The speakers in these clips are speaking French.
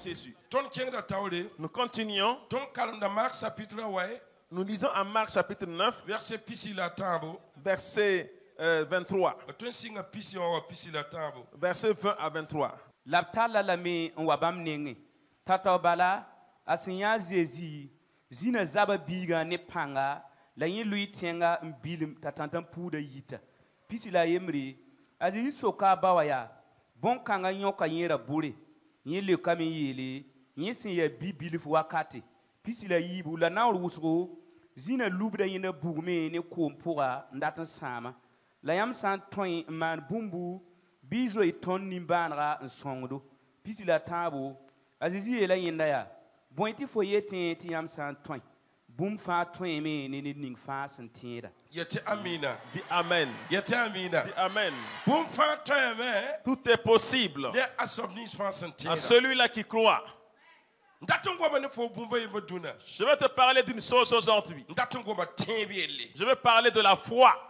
Jésus. Nous continuons. Nous lisons en Marc chapitre 9, verset 23. Verset 20 à 23. Laptala la me wabam nenge. Tata bala asinya zezi zina zaba biga ne panga la yin lui tienga mbilim tatantam puda yita. Pisi la yemri azizi soka bawaya bon kanga nyoka yera bure. Yin le kami yele yin sin ya bibilif wakati. Pisi la yibu la na wusgo zina lubda yina bugme ne kompura ndatan sama. La yam san toin man bumbu bizo iton nimbanra nsongdo pisi la tabo azizi ela yinda ya bointi foyete ti yam san toin bum fa toin me ne ning fa sentira Yete amina. Dis amen. Yete amina. Dis amen. Bum fa toin me. Tout est possible À celui-là qui croit. Je vais te parler d'une chose aujourd'hui. Je vais parler de la foi.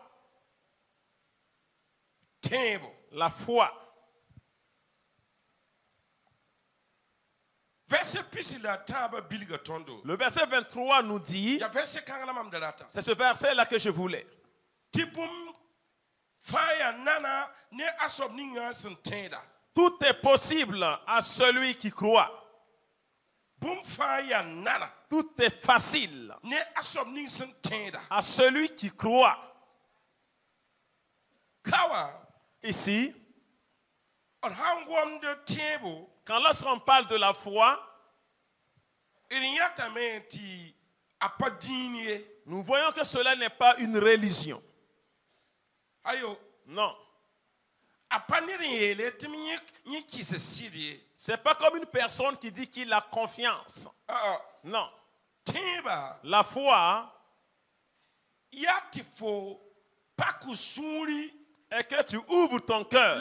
La foi. Le verset 23 nous dit, c'est ce verset-là que je voulais. Tout est possible à celui qui croit. Tout est facile à celui qui croit. Ici, quand lorsqu'on parle de la foi, nous voyons que cela n'est pas une religion. Non. C'est pas comme une personne qui dit qu'il a confiance. Non. La foi est que tu ouvres ton cœur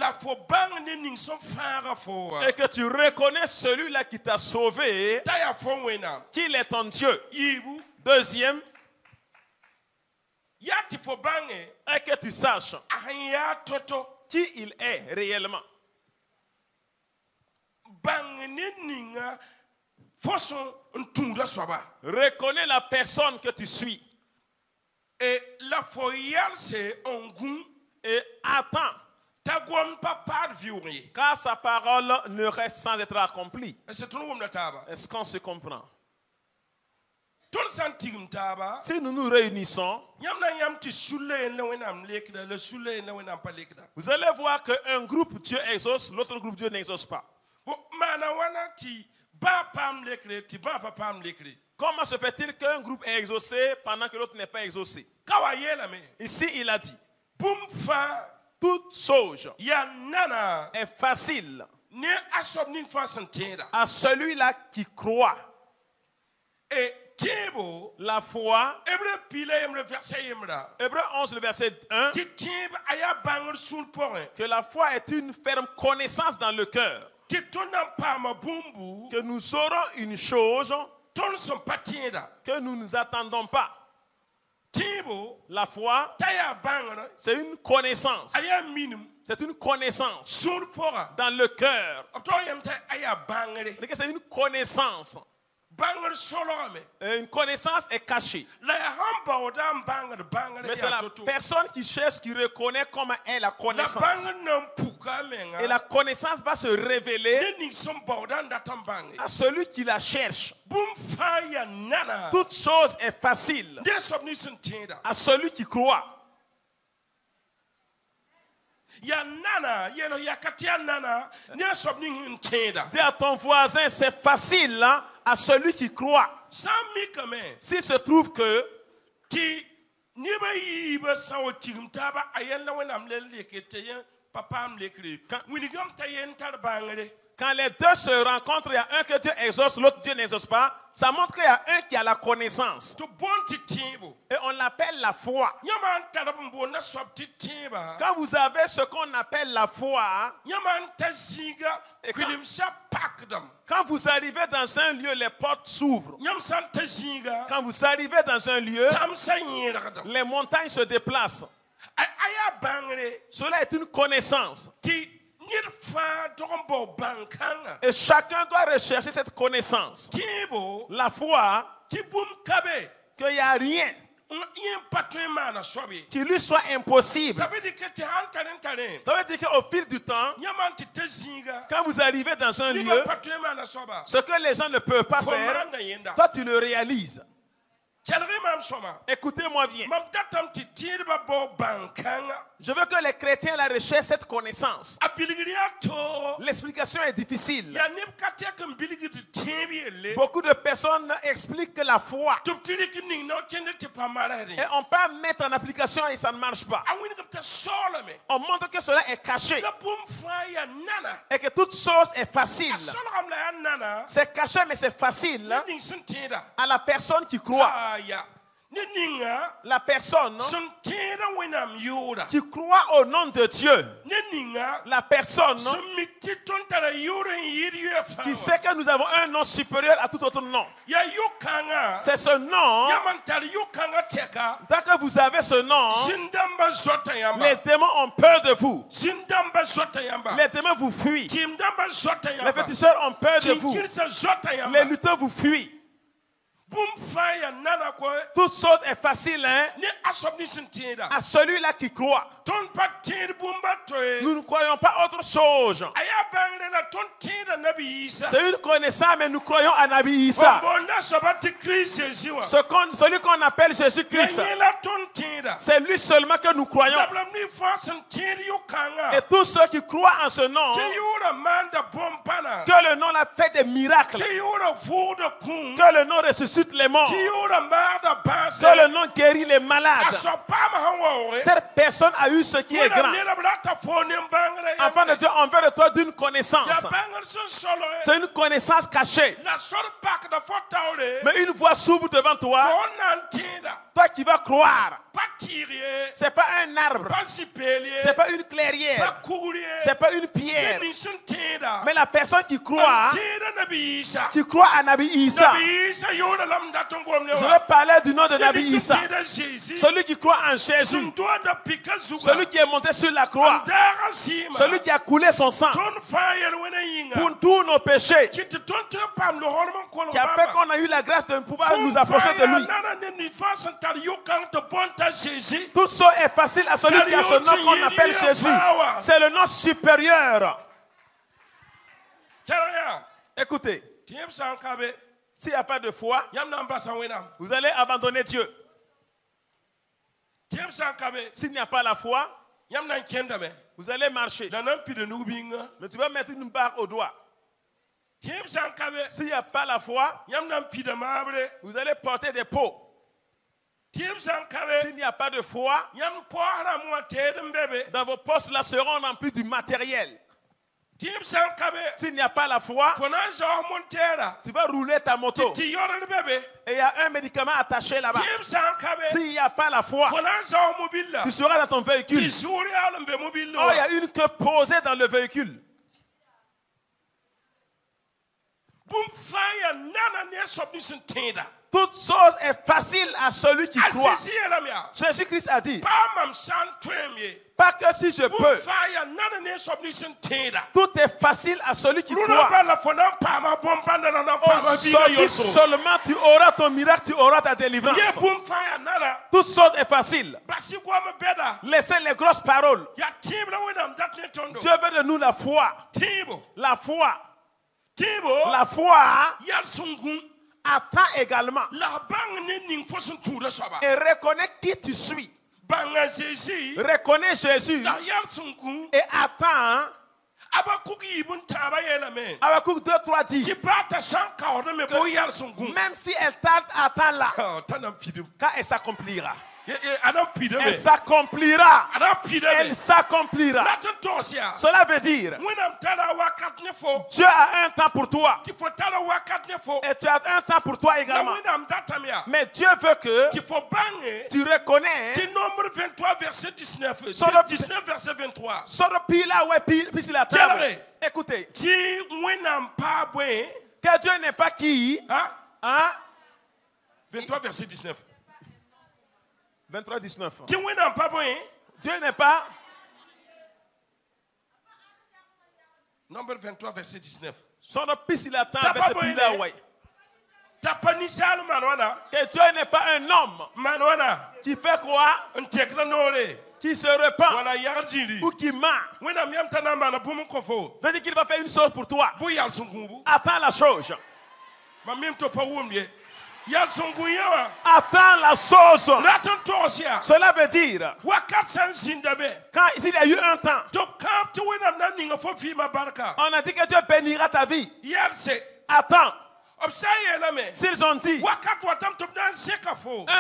et que tu reconnais celui-là qui t'a sauvé, qu'il est ton Dieu. Deuxième, et que tu saches qui il est réellement. Reconnais la personne que tu suis. Et la foi, c'est un goût. Et attends, car sa parole ne reste sans être accomplie. Est-ce qu'on se comprend? Si nous nous réunissons, vous allez voir qu'un groupe Dieu exauce, l'autre groupe Dieu n'exauce pas. Comment se fait-il qu'un groupe est exaucé pendant que l'autre n'est pas exaucé? Ici, il a dit, toute chose est facile à celui-là qui croit. Et la foi, Hébreu 11, le verset 1, que la foi est une ferme connaissance dans le cœur, que nous aurons une chose que nous ne nous attendons pas. La foi, c'est une connaissance. C'est une connaissance dans le cœur. C'est une connaissance. Une connaissance est cachée. Mais c'est la personne qui cherche, qui reconnaît comment est la connaissance. Et la connaissance va se révéler à celui qui la cherche. Toute chose est facile à celui qui croit. Dis à ton voisin, c'est facile à celui qui croit. S'il se trouve que Quand les deux se rencontrent, il y a un que Dieu exauce, l'autre Dieu n'exauce pas. Ça montre qu'il y a un qui a la connaissance. Et on l'appelle la foi. Quand vous avez ce qu'on appelle la foi, quand vous arrivez dans un lieu, les portes s'ouvrent. Quand vous arrivez dans un lieu, les montagnes se déplacent. Cela est une connaissance. Et chacun doit rechercher cette connaissance. La foi, qu'il n'y a rien qui lui soit impossible. Ça veut dire qu'au fil du temps, quand vous arrivez dans un lieu, ce que les gens ne peuvent pas faire, toi tu le réalises. Écoutez-moi bien. Je veux que les chrétiens la recherchent cette connaissance. L'explication est difficile. Beaucoup de personnes expliquent que la foi. Et on peut mettre en application et ça ne marche pas. On montre que cela est caché. Et que toute chose est facile. C'est caché mais c'est facile à la personne qui croit. La personne qui croit au nom de Dieu. La personne qui sait que nous avons un nom supérieur à tout autre nom. C'est ce nom. Dès que vous avez ce nom, les démons ont peur de vous. Les démons vous fuient. Les féticheurs ont peur de vous. Les lutteurs vous fuient. Toute chose est facile à celui-là qui croit. Nous ne croyons pas autre chose. C'est une connaissance, mais nous croyons à Nabi Issa. Celui qu'on appelle Jésus-Christ, c'est lui seulement que nous croyons. Et tous ceux qui croient en ce nom, que le nom a fait des miracles, que le nom ressuscite les morts, que le nom guérit les malades. Cette personne a eu ce qui est grand. Enfant de Dieu, on veut de toi d'une connaissance. C'est une connaissance cachée. Mais une voie s'ouvre devant toi. Toi qui vas croire. C'est pas un arbre. C'est pas une clairière. C'est pas une pierre. Mais la personne qui croit à Nabi Issa. Je vais parler du nom de Nabi Issa. Celui qui croit en Jésus. Celui qui est monté sur la croix. Celui qui a coulé son sang pour tous nos péchés. Qui a fait qu'on a eu la grâce de pouvoir nous approcher de lui. Tout ça est facile à celui qui a ce nom qu'on appelle Jésus. C'est le nom supérieur. Écoutez, s'il n'y a pas de foi, vous allez abandonner Dieu. S'il n'y a pas la foi, vous allez marcher. Mais tu vas mettre une barre au doigt. S'il n'y a pas la foi, vous allez porter des pots. S'il n'y a pas de foi, dans vos postes là seront remplis du matériel. S'il n'y a pas la foi, tu vas rouler ta moto. Et il y a un médicament attaché là-bas. S'il n'y a pas la foi, tu seras dans ton véhicule. Oh, il y a une queue posée dans le véhicule. Toute chose est facile à celui qui croit. Jésus-Christ a dit, pas que si je peux. Tout est facile à celui qui croit. Seulement tu auras ton miracle, tu auras ta délivrance. Toute chose est facile. Laissez les grosses paroles. Dieu veut de nous la foi. La foi. La foi attend également. Et reconnaît qui tu suis. Reconnais Jésus et attends. Habakkuk 2:3 dit, même si elle tarde, attends là, quand elle s'accomplira. Elle s'accomplira. Elle s'accomplira. Cela veut dire, Dieu a un temps pour toi. Et tu as un temps pour toi également. Mais Dieu veut que tu reconnais. Nombre 23, verset 19. 19, verset 23. Écoutez. Que Dieu n'est pas qui. Hein? 23, verset 19. 23, 19. Dieu n'est pas. Nombre 23, verset 19. Que Dieu n'est pas un homme qui fait quoi? Qui se repent ou qui ment. Veut dire qu'il va faire une chose pour toi. Attends la chose. Attends la chose. Cela veut dire quand il y a eu un temps, on a dit que Dieu bénira ta vie. Attends. S'ils ont dit un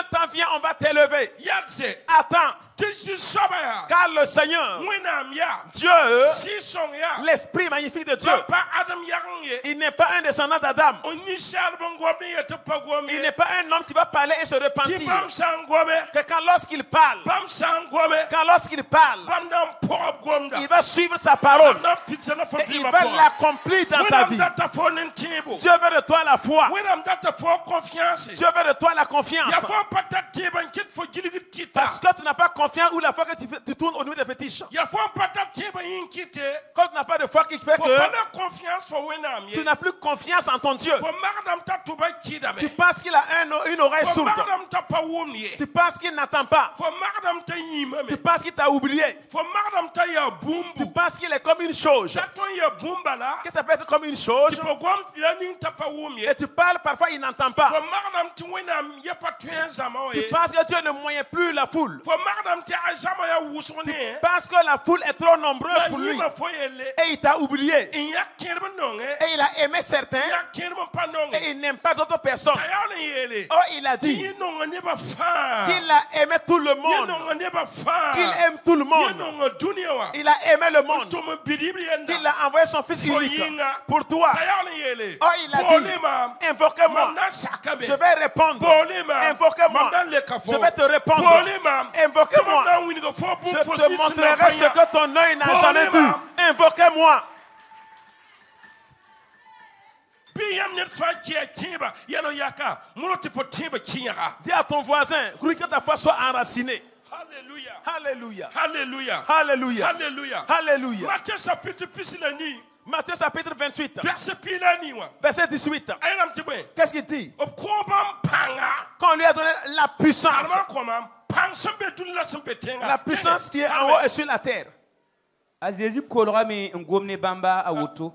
temps vient, on va t'élever. Attends. Car le Seigneur, Dieu, l'Esprit magnifique de Dieu, il n'est pas un descendant d'Adam. Il n'est pas un homme qui va parler et se repentir. Que quand lorsqu'il parle, il va suivre sa parole et il va l'accomplir dans ta vie. Dieu veut de toi la foi. Dieu veut de toi la confiance. Parce que tu n'as pas confiance ou la foi que tu tournes au niveau des fétiches. Quand tu n'as pas de foi qui fait que tu n'as plus confiance en ton Dieu. Tu penses qu'il a une oreille sourde. Tu penses qu'il n'entend pas. Tu penses qu'il t'a oublié. Tu penses qu'il est comme une chose. Que ça peut être comme une chose. Et tu parles parfois il n'entend pas. Tu penses que Dieu ne moyen plus la foule. Parce que la foule est trop nombreuse pour lui. Et il t'a oublié. Et il a aimé certains. Et il n'aime pas d'autres personnes. Oh, il a dit qu'il a aimé tout le monde. Qu'il aime tout le monde. Il a aimé le monde. Qu'il a envoyé son fils unique pour toi. Oh, il a dit, invoquez-moi. Je vais répondre. Invoquez-moi. Je vais te répondre. Invoquez-moi. Je te montrerai ce que ton œil n'a jamais vu. Invoquez-moi. Dis à ton voisin, que ta foi soit enracinée. Alléluia. Alléluia. Alléluia. Alléluia. Alléluia. Alléluia. Matthieu chapitre 28. Verset 18. Qu'est-ce qu'il dit? Quand on lui a donné la puissance. La puissance qui est en haut et sur la terre. Azezi kolora mi ngomne bamba awoto.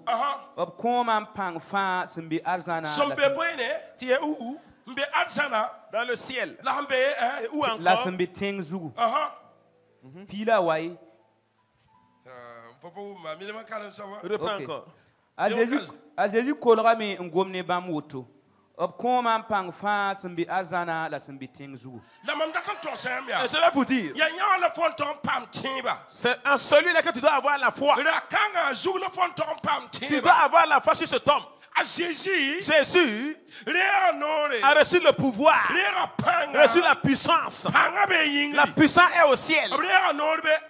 Ob koma pang fa simbi arzana. Tu es où? Dans le ciel. Et où encore? La simbi tengzu. Pila wai. Reprends encore. Azezi kolora mi ngomne bam woto. Ob koma pang fa simbi arzana la simbi tengzu. Et je vais vous dire, c'est en celui-là que tu dois avoir la foi. Tu dois avoir la foi sur cet homme. Jésus a reçu le pouvoir, reçu la puissance. La puissance est au ciel.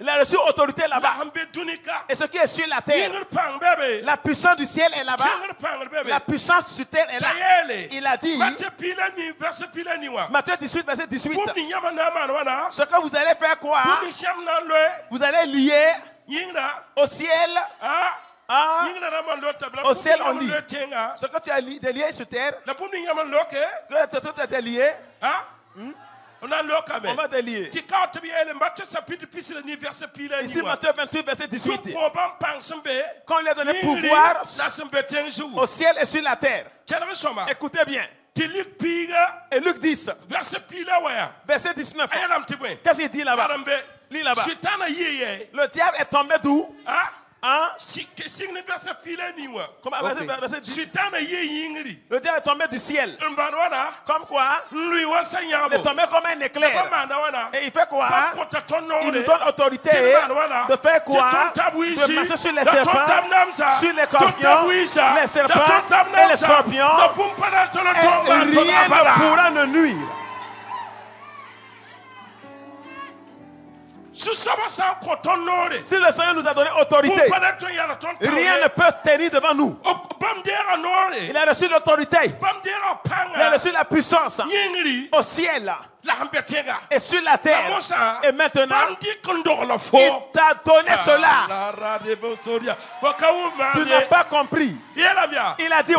Il a reçu l'autorité là-bas. Et ce qui est sur la terre, la puissance du ciel est là-bas. La puissance sur terre est là. Il a dit, Matthieu 18, verset 18, ce que vous allez faire quoi? Vous allez lier au ciel. Au ciel on dit ce que tu as lié sur terre, que tu as lié, on va te lier. Ici Matthieu 28 verset 18. Quand il a donné pouvoir au ciel et sur la terre. Écoutez bien. Et Luc 10 verset 19. Qu'est-ce qu'il dit là-bas? Lis là-bas. Le diable est tombé d'où? Hein? Comment verset 10. Le diable est tombé du ciel. Comme quoi? Il est tombé comme un éclair. Et il fait quoi? Il nous donne autorité de faire quoi? De marcher sur les serpents, sur les scorpions, les serpents et les scorpions. Et rien ne pourra nous nuire. Si le Seigneur nous a donné autorité, rien ne peut se tenir devant nous. Il a reçu l'autorité. Il a reçu la puissance au ciel et sur la terre. Et maintenant, il t'a donné cela. Tu n'as pas compris. Il a dit,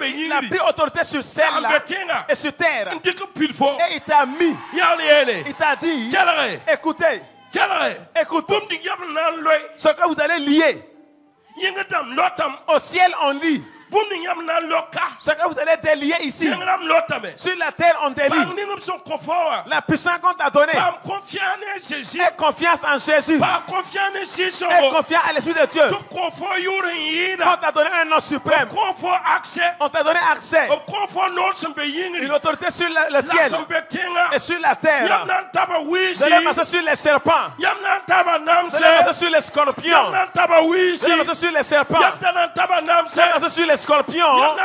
il a pris autorité sur celle-là et sur terre. Et il t'a mis. Il t'a dit, écoutez, ce que vous allez lier au ciel, on lit. Ce que vous allez délier ici, sur la terre, on délie. La puissance qu'on t'a donnée, aie confiance en Jésus, aie confiance à l'Esprit de Dieu. On t'a donné un nom suprême, on t'a donné accès, une autorité sur le ciel et sur la terre, de la masse sur les serpents, de la masse sur les scorpions, de la masse sur les serpents, de la masse sur les scorpions.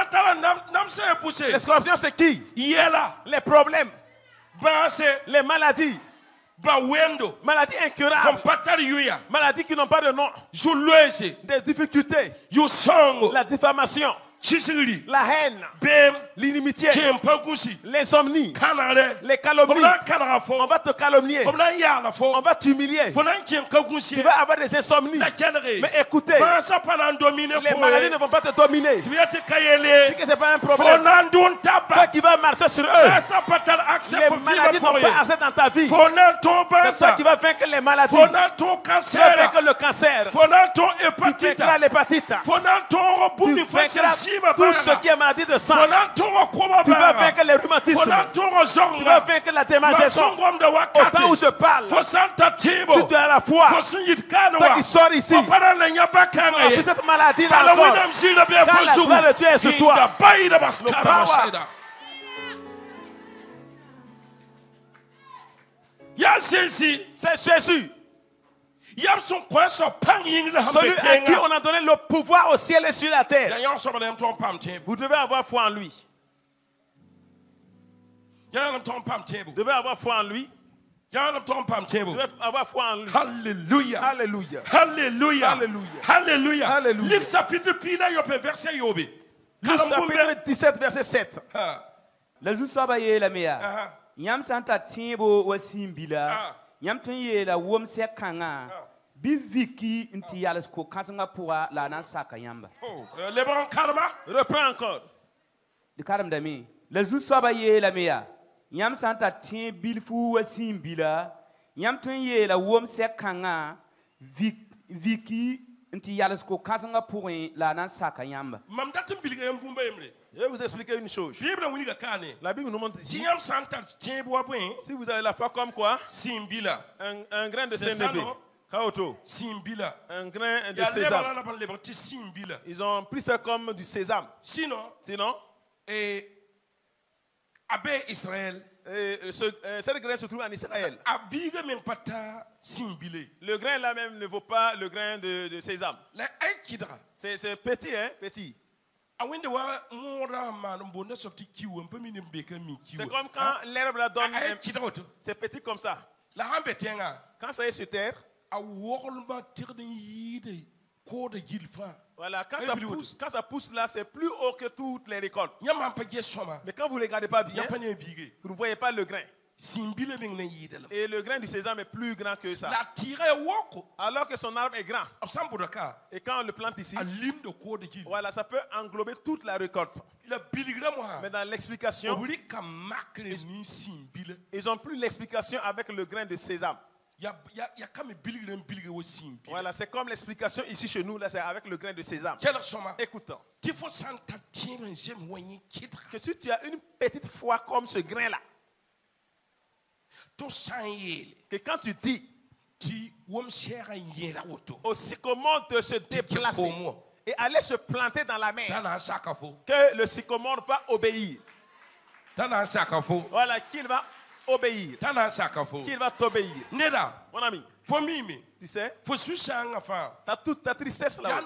Les scorpions, c'est qui? Les problèmes, les maladies, maladies incurables, maladies qui n'ont pas de nom, des difficultés, la diffamation, la haine, l'inimitié, l'insomnie, les calomnies. On va te calomnier, on va t'humilier, tu vas avoir des insomnies. Mais écoutez, les maladies ne vont pas te dominer. Dis que ce n'est pas un problème. Toi qui vas marcher sur eux, les maladies n'ont pas accès dans ta vie. C'est toi qui vas vaincre les maladies. Tu vas vaincre le cancer, tu vaincras l'hépatite, tu vaincras tout ce qui est maladie de sang. Tu vas vaincre les rhumatismes, tu vas vaincre la démangeaison. Au temps où je parle, si tu as la foi, toi qui sors ici, tu n'auras plus cette maladie là encore. Quand la gloire de Dieu est sur toi, c'est Jésus. Celui à qui on a donné le pouvoir au ciel et sur la terre. Vous devez avoir foi en lui. Vous devez avoir foi en lui. Vous devez avoir foi en lui. Alléluia. Alléluia. Alléluia. Alléluia. Alléluia. Alléluia. Luc chapitre 17, verset 7. La zusaba ye la meya. Yam santa timbo wasimbila. Yam tun ye la wom se kanga. Biviki inti yales ko kasanga pour la nansaka yamba. Reprends encore. De karam dami. La zusaba ye la meya. Yam santa tim bilfu wasimbila. Yam tun ye la wom se kanga. Viki inti yales ko kasanga pour la nansaka yamba. Je vais vous expliquer une chose. La Bible nous montre ici. Si vous avez la foi comme quoi? Un grain de sénévé. Un grain de sésame. Ils ont pris ça comme du sésame. Sinon, ce grain se trouve en Israël. Le grain là même ne vaut pas le grain de sésame. C'est petit, hein? Petit. C'est comme quand l'herbe la donne. C'est petit comme ça. Quand ça est sur terre, voilà, quand ça pousse là, c'est plus haut que toutes les récoltes. Mais quand vous ne regardez pas bien, vous ne voyez pas le grain. Et le grain du sésame est plus grand que ça. Alors que son arbre est grand. Et quand on le plante ici, voilà, ça peut englober toute la récolte. Mais dans l'explication, ils n'ont plus l'explication avec le grain de sésame. Voilà, c'est comme l'explication ici chez nous, là, c'est avec le grain de sésame. Écoutons. Que si tu as une petite foi comme ce grain-là, que quand tu dis au sycomore de se déplacer et aller se planter dans la mer, que le sycomore va obéir. Voilà, qu'il va obéir. Qu'il va t'obéir. Mon ami, tu sais, t'as toute ta tristesse là.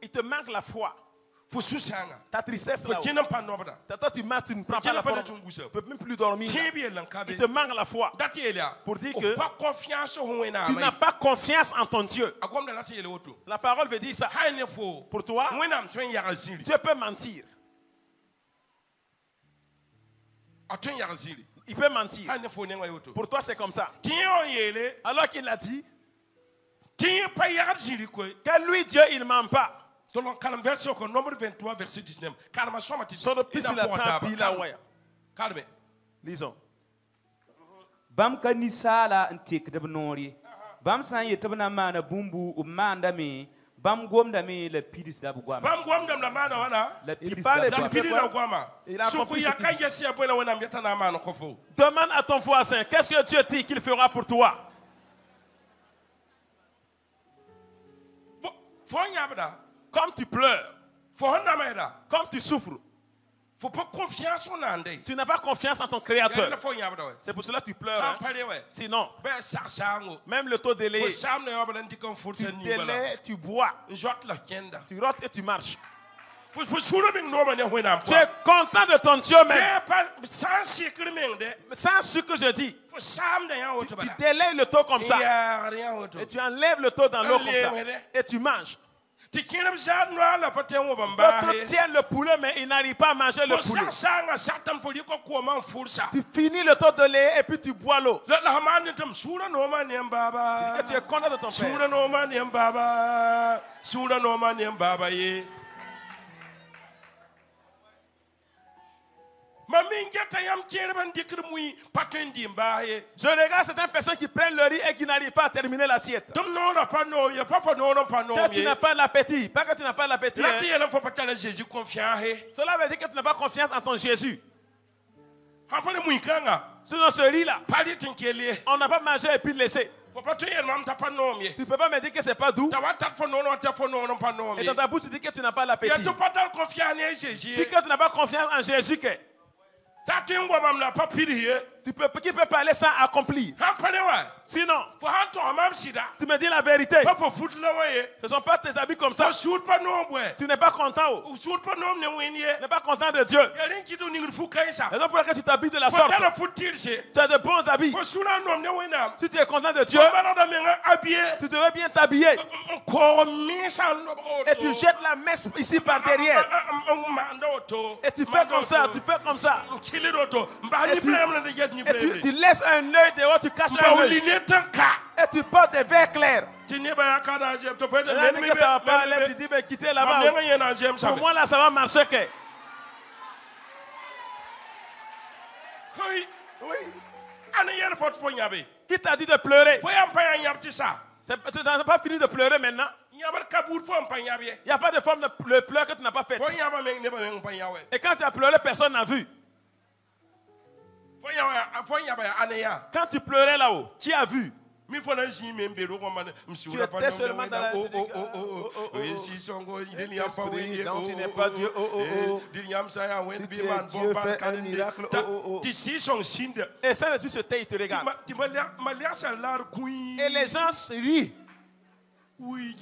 Il te manque la foi. Ta tristesse là. Toi, tu marches, tu ne prends pas la foi. Tu ne peux même plus dormir. Il te manque la foi. Pour dire que tu n'as pas confiance en ton Dieu. La parole veut dire ça. Pour toi, Dieu peut mentir. Il peut mentir. Pour toi, c'est comme ça. Alors qu'il a dit que lui, Dieu, il ne ment pas. Nombre 23, verset 19. Lisons. Bam kanisala antik de bnori. Bam san yetbna mana bumbu umanda mi. Bam gomda mi le pidis da bugwama. Bam gomda la mana wana. Il parle de pidis da bugwama. Il a compris ce qu'il dit. Demande Demande à ton voisin, qu'est-ce que Dieu dit qu'il fera pour toi? Comme tu pleures, comme tu souffres, tu n'as pas confiance en ton Créateur. C'est pour cela que tu pleures. Hein? Sinon, même le taux de lait, tu délais, tu bois, tu rotes et tu marches. Tu es content de ton Dieu même. Sans sucre, je dis. Tu délayes le taux comme ça. Et tu enlèves le taux dans l'eau comme ça. Et tu manges. D'autres tiennent le poulet, mais ils n'arrivent pas à manger le poulet. Tu finis le taux de lait et puis tu bois l'eau. Et tu es content de ton père. Je regarde certaines personnes qui prennent le riz et qui n'arrivent pas à terminer l'assiette. Toi, tu n'as pas l'appétit. Pas que tu n'as pas l'appétit. Hein. Cela veut dire que tu n'as pas confiance en ton Jésus. Sinon, ce riz-là, on n'a pas mangé et puis laissé. Tu ne peux pas me dire que ce n'est pas doux. Et dans ta bouche, tu dis que tu n'as pas l'appétit. Tu dis que tu n'as pas confiance en Jésus. Qui peut parler sans accomplir. Sinon, tu me dis la vérité. Ce ne sont pas tes habits comme ça. Tu n'es pas content. Tu n'es pas content de Dieu. Raison pour laquelle tu t'habilles de la sorte. Tu as de bons habits. Si tu es content de Dieu, tu devrais bien t'habiller. Et tu jettes la messe ici par derrière. Et tu fais comme ça, tu fais comme ça. Et tu laisses un œil dehors, tu caches un œil. Et tu portes des verres clairs. Que ça va pas aller, tu dis, mais quittez là-bas. Pour moi, là, ça va marcher. Oui. Qui t'a dit de pleurer? Tu n'as pas fini de pleurer maintenant. Il n'y a pas de forme de pleurs que tu n'as pas faite. Et quand tu as pleuré, personne n'a vu. Quand tu pleurais là-haut, qui a vu? Tu étais seulement dans la... Esprit dont tu n'es pas Dieu. Tu es Dieu, fais un miracle. Et Saint-Esprit se tait, il te regarde. Et les gens rient. Et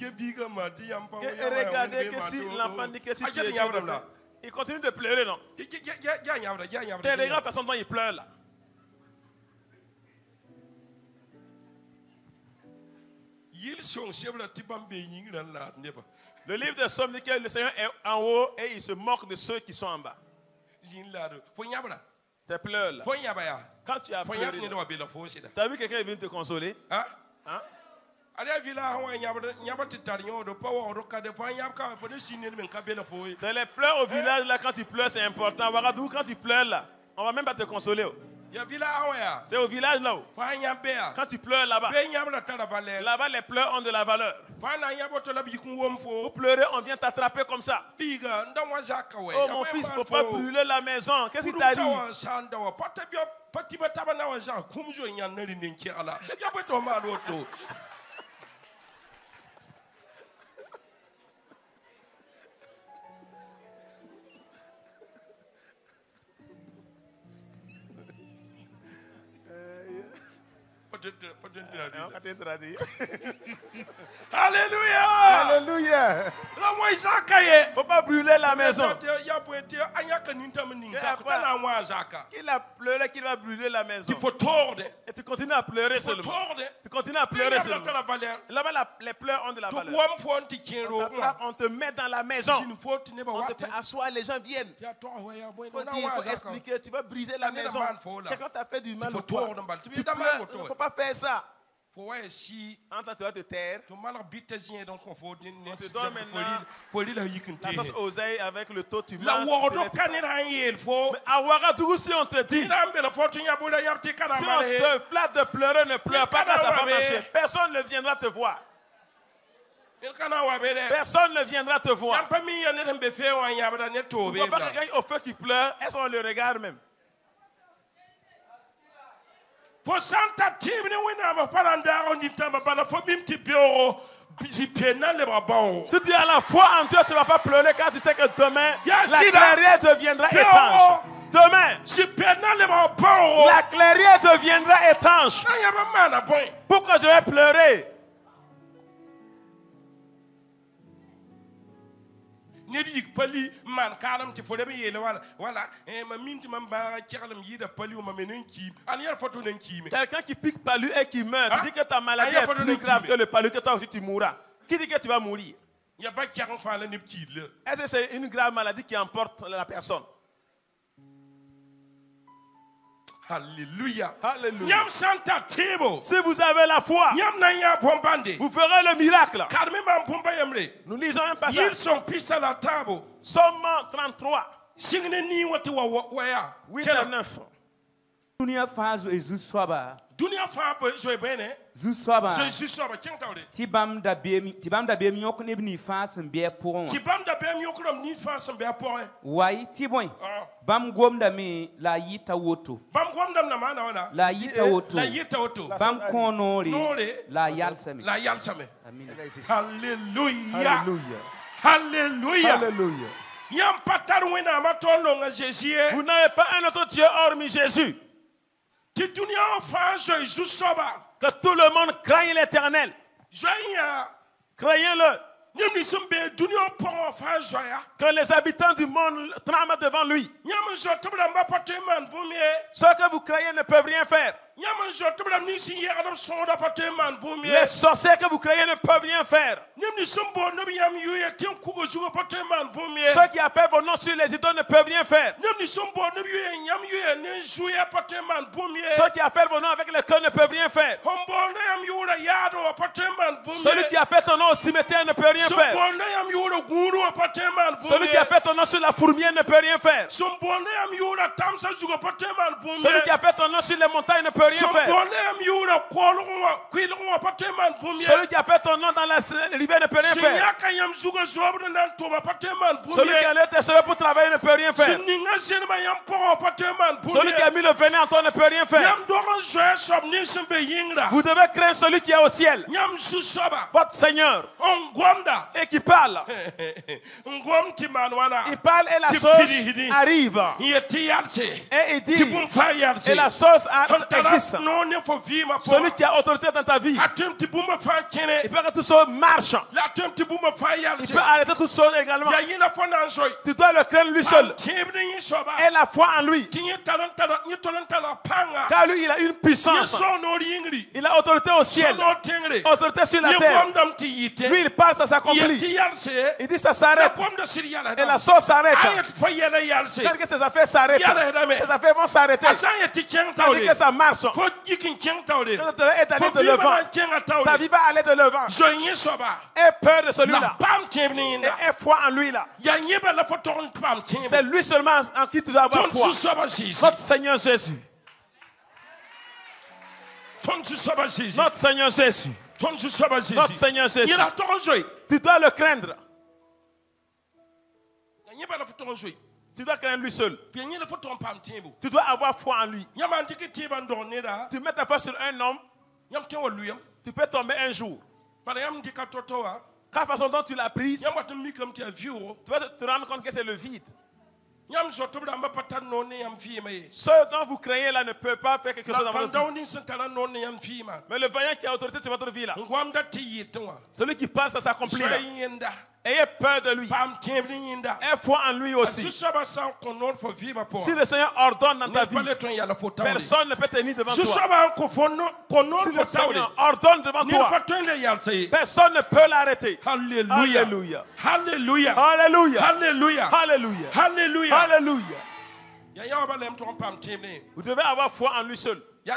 regardez que si l'enfant dit que si tu es Dieu, il continue de pleurer, non? Tu regardes la façon dont il pleure là. Le livre de Somme dit que le Seigneur est en haut et il se moque de ceux qui sont en bas. Tu pleures là. Quand tu as pleuré, tu as vu quelqu'un est venu te consoler? Hein? C'est les pleurs au village là, quand tu pleures, c'est important. Quand tu pleures là, on ne va même pas te consoler. C'est au village là-haut. Quand tu pleures là-bas, là-bas les pleurs ont de la valeur. Pour pleurer, on vient t'attraper comme ça. Oh mon fils, il ne faut pas brûler la maison. Qu'est-ce qui t'arrive? Pati bataba na waja kumjo nyaneri ninki ala. Ya beto maroto. Alléluia. Alléluia. Il Faut pas brûler la maison. Il a pleuré qu'il va brûler la maison. Et tu continues à pleurer seulement. Tu continues à pleurer seulement. Là-bas, les pleurs ont de la valeur. On te met dans la maison. On te fait asseoir, les gens viennent. Il faut expliquer, tu vas briser la maison. Quelqu'un t'a fait du mal au toi. Tu pleures, il ne faut pas faire ça. Entends, tu vas te taire. On te donne maintenant la sauce oseille avec le taux, tu manges. Mais à Ouagadougou, si on te dit, si on te flatte de pleurer, ne pleure pas quand ça va marcher. Personne ne viendra te voir. Personne ne viendra te voir. On ne voit pas quelqu'un au feu qui pleure, est-ce qu'on le regarde même? For Santa Timine wina paranda on ditamba bala fo bimti bioro bisi penal le babao. Si tu as la foi en Dieu, tu ne vas pas pleurer quand tu sais que demain la clairière deviendra étanche. Demain, la clairière deviendra étanche. Pourquoi je vais pleurer? Pali man karam ti fode be yele wala ma minti man ba kialam yida pali ma menen ki an yer photo nen ki. Quelqu'un qui pique palu et qui meurt, tu dis que ta maladie est plus grave que le palu, que toi aussi tu mourras. Qui dit que tu vas mourir? Il y a pas kiaram fa la nip ki le. Est-ce que c'est une grave maladie qui emporte la personne? Alléluia. Alléluia. Si vous avez la foi, vous ferez le miracle. Nous lisons un passage. Ils sont pis à la table. Somme 33. 8 à 9. Dunia fazo ezu swaba. Dunia fa zo bene. Zu swaba. Zo swaba kentawde. Tibam da bem yok ne bni fasem be pour. Tibam da bem yok ni fasem be pour. Wai tiboy. Bam gomda mi la yita woto. Bam gomda na mana wana. La yita woto. La yita woto. Bam konori. La yalsame. La yalsame. Amen. Alléluia. Alléluia. Alléluia. Alléluia. Vous n'avez pas un autre Dieu hormis Jésus. Que tout le monde craigne l'Éternel. Craignez-le. Que les habitants du monde tremblent devant lui. Ceux que vous craignez ne peuvent rien faire. Les sorciers que vous craignez ne peuvent rien faire. Ceux qui appellent vos noms sur les idoles ne peuvent rien faire. Ceux qui appellent vos noms avec le cœur ne peuvent rien faire. Celui qui appelle ton nom au cimetière ne peut rien faire. Celui qui appelle ton nom sur la fourmière ne peut rien faire. Celui qui appelle ton nom sur les montagnes ne peut rien faire. Celui qui appelle ton nom dans l'hiver ne peut rien faire. Celui qui allait te sauver pour travailler ne peut rien faire. Celui qui a mis le venin en toi ne peut rien faire. Vous devez craindre celui qui est au ciel, votre Seigneur, et qui parle. Il parle et la sauce arrive. Et il dit, et la sauce existe. Celui qui a autorité dans ta vie, il peut que tout ça marche. Il peut arrêter tout ça également. Tu dois le craindre lui seul. Et la foi en lui. Car lui, il a une puissance. Il a autorité au ciel, autorité sur la terre. Lui, il parle, ça s'accomplit. Il dit, ça s'arrête. Et la sauce s'arrête. Car que ces affaires s'arrêtent. Les affaires vont s'arrêter. Car que ça marche. Quand tu es allé de l'avant, ta vie va aller de l'avant. Aie peur de celui-là. Et aie foi en lui là. C'est lui seulement en qui tu dois avoir foi. Notre Seigneur Jésus. Notre Seigneur Jésus. Notre Seigneur Jésus. Tu dois le craindre. Tu dois craindre lui seul. Tu dois avoir foi en lui. Tu mets ta foi sur un homme, tu peux tomber un jour. La façon dont tu l'as prise, tu vas te rendre compte que c'est le vide. Ceux dont vous craignez là ne peuvent pas faire quelque chose dans votre vie. Mais le vaillant qui a autorité sur votre vie là, celui qui passe à s'accomplir là, ayez peur de lui. Ayez foi en lui aussi. Si le Seigneur ordonne dans ta vie, personne ne peut tenir devant toi. Si le Seigneur ordonne devant toi, personne ne peut l'arrêter. Alléluia. Alléluia. Alléluia. Alléluia. Alléluia. Alléluia. Alléluia. Vous devez avoir foi en lui seul. Vous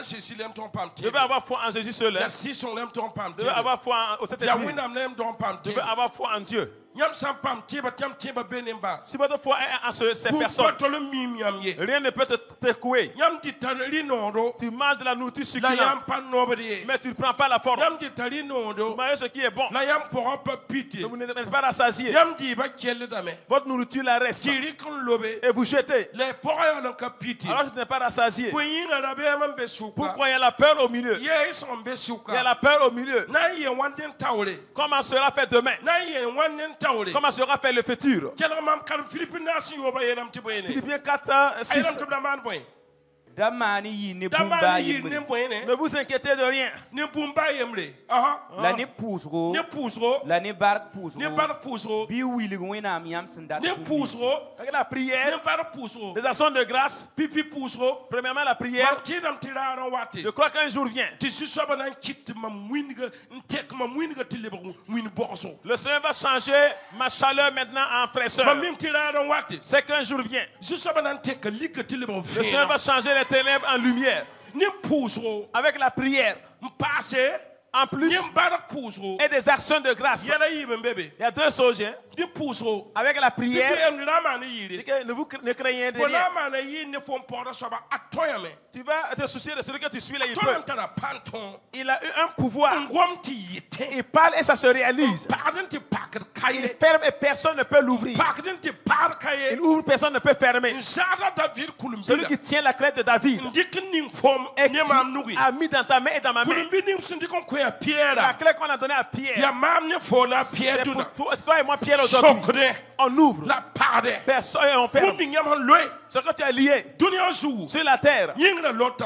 devez avoir foi en Jésus seul. Vous devez avoir foi au Saint-Esprit. Vous devez avoir foi en Dieu. Si votre foi est en ces personnes, rien ne peut te secouer. Tu manges de la nourriture succulente, mais tu ne prends pas la forme. Vous mangez ce qui est bon, mais vous n'êtes pas rassasié. Votre nourriture la reste et vous jetez. Alors que tu n'es pas rassasié. Pourquoi il y a la peur au milieu? Il y a la peur au milieu. Comment sera fait demain? Comment sera fait le futur? Philippiens 4, 6. Ne vous inquiétez de rien. Avec la prière, les actions de grâce, premièrement la prière, je crois qu'un jour vient. Le Seigneur va changer ma chaleur maintenant en fraîcheur. C'est qu'un jour vient. Le Seigneur va changer les ténèbres en lumière. Avec la prière, en plus, et des actions de grâce. Il y a deux choses. Avec la prière, ne craignez de rien. Tu vas te soucier de celui que tu suis là. Il a eu un pouvoir. Il parle et ça se réalise. Il ferme et personne ne peut l'ouvrir. Il ouvre, personne ne peut fermer. Celui qui tient la clé de David et qui a mis dans ta main et dans ma main. La clé qu'on a donnée à Pierre, c'est pour toi et moi, Pierre, aujourd'hui. On ouvre. Personne on ferme. Ce que tu as lié sur la terre,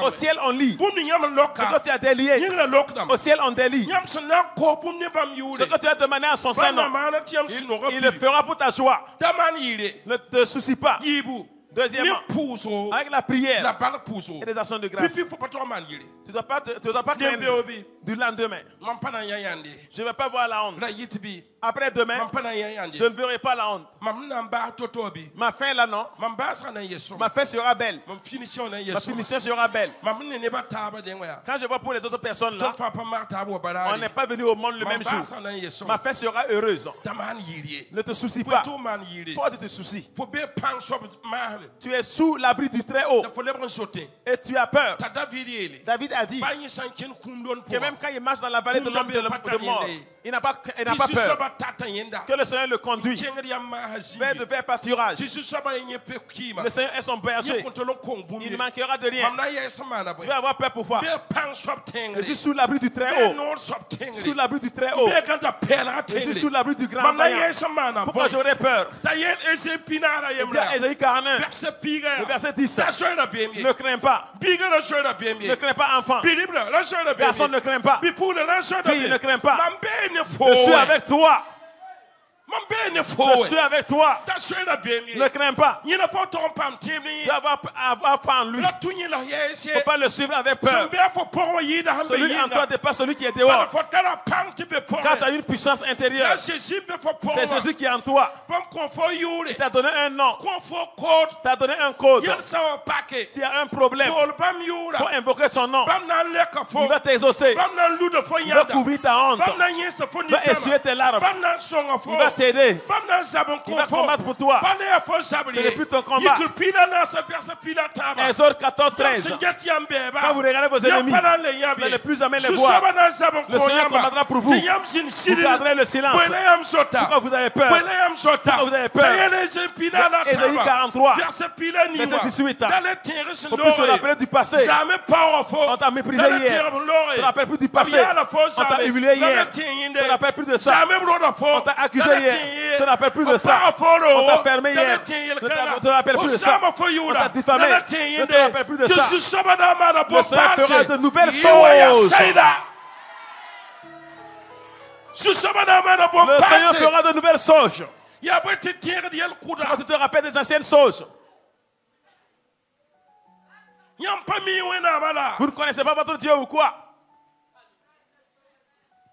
au ciel on lit. Ce que tu as délié, au ciel on délie. Ce que tu as demandé à son Saint-Nom, il le fera pour ta joie. Ne te soucie pas. Deuxièmement, avec la prière et les actions de grâce, tu ne dois pas craindre du lendemain. Je ne vais pas voir la honte. Après demain, je ne verrai pas la honte. Ma fin là non. Ma fin sera belle. Ma finition sera belle. Quand je vois pour les autres personnes là, on n'est pas venu au monde le même jour. Ma fin sera heureuse. Ne te soucie pas. Pourquoi tu te soucies? Tu es sous l'abri du Très-Haut et tu as peur. David a dit que même quand il marche dans la vallée de l'homme de mort, il n'a pas peur. Que le Seigneur le conduit vers de verts pâturages. Le Seigneur est son berger. Il ne manquera de rien. Tu vas avoir peur pourquoi? Je suis sous l'abri du Très-Haut. Sous l'abri du Très-Haut. Je suis sous l'abri du Grand Vaillant. Pourquoi j'aurais peur? Ésaïe 49, le verset 10. Ne crains pas. Ne crains pas, enfant. Personne ne craint pas. Fille, ne crains pas. Je suis avec toi. Je suis avec toi. Ne crains pas. Tu dois avoir foi en lui. Il ne faut pas le suivre avec peur. Celui en toi dépasse celui qui est dehors. Quand tu as une puissance intérieure, c'est Jésus qui est en toi. Il t'a donné un nom. Il t'a donné un code. S'il y a un problème, pour invoquer son nom, il va t'exaucer. Il va couvrir ta honte. Il va essuyer tes larmes. Il va t'aider. Il va combattre pour toi. Ce n'est plus ton combat. Exode 14, 13. Quand vous regardez vos ennemis, vous n'allez plus jamais les voir. Le Seigneur combattra pour vous. Vous garderez le silence. Pourquoi vous avez peur? Pourquoi vous avez peur? Ésaïe 43, verset 18. Faut plus se rappeler du passé. On t'a méprisé hier. Tu ne te rappelles plus du passé. On t'a humilié hier. Tu ne te rappelles plus de ça. On t'a accusé hier. Tu ne te rappelles plus de ça. On t'a fermé hier. Tu ne te rappelles plus de ça. On t'a diffamé. Tu ne te rappelles plus de ça. Le Seigneur fera de nouvelles choses. Le Seigneur fera de nouvelles choses. Quand tu te rappelles des anciennes choses. Vous ne connaissez pas votre Dieu ou quoi?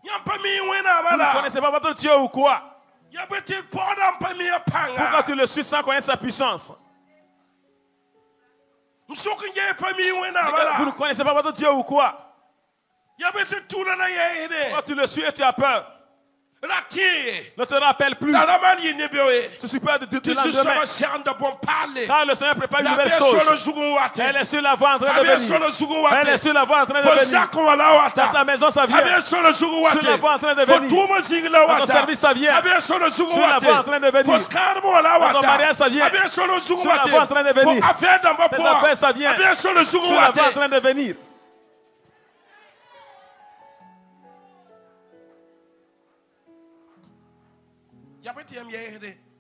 Vous ne connaissez pas votre Dieu ou quoi? Pourquoi tu le suis sans connaître sa puissance? Vous ne connaissez pas votre Dieu ou quoi? Pourquoi tu le suis et tu as peur? Ne te rappelle plus. Tu suis pas de lendemain. Car le Seigneur prépare une nouvelle chose. Elle est sur la voie en train de venir. Elle est sur la voie en train de venir. Dans ta maison, ça vient. Sur la voie en train de venir. Dans ton service, ça vient. Sur la voie en train de venir. Dans ton mariage, ça vient. Sur la voie en train de venir. Tes affaires, ça vient. Sur la voie en train de venir.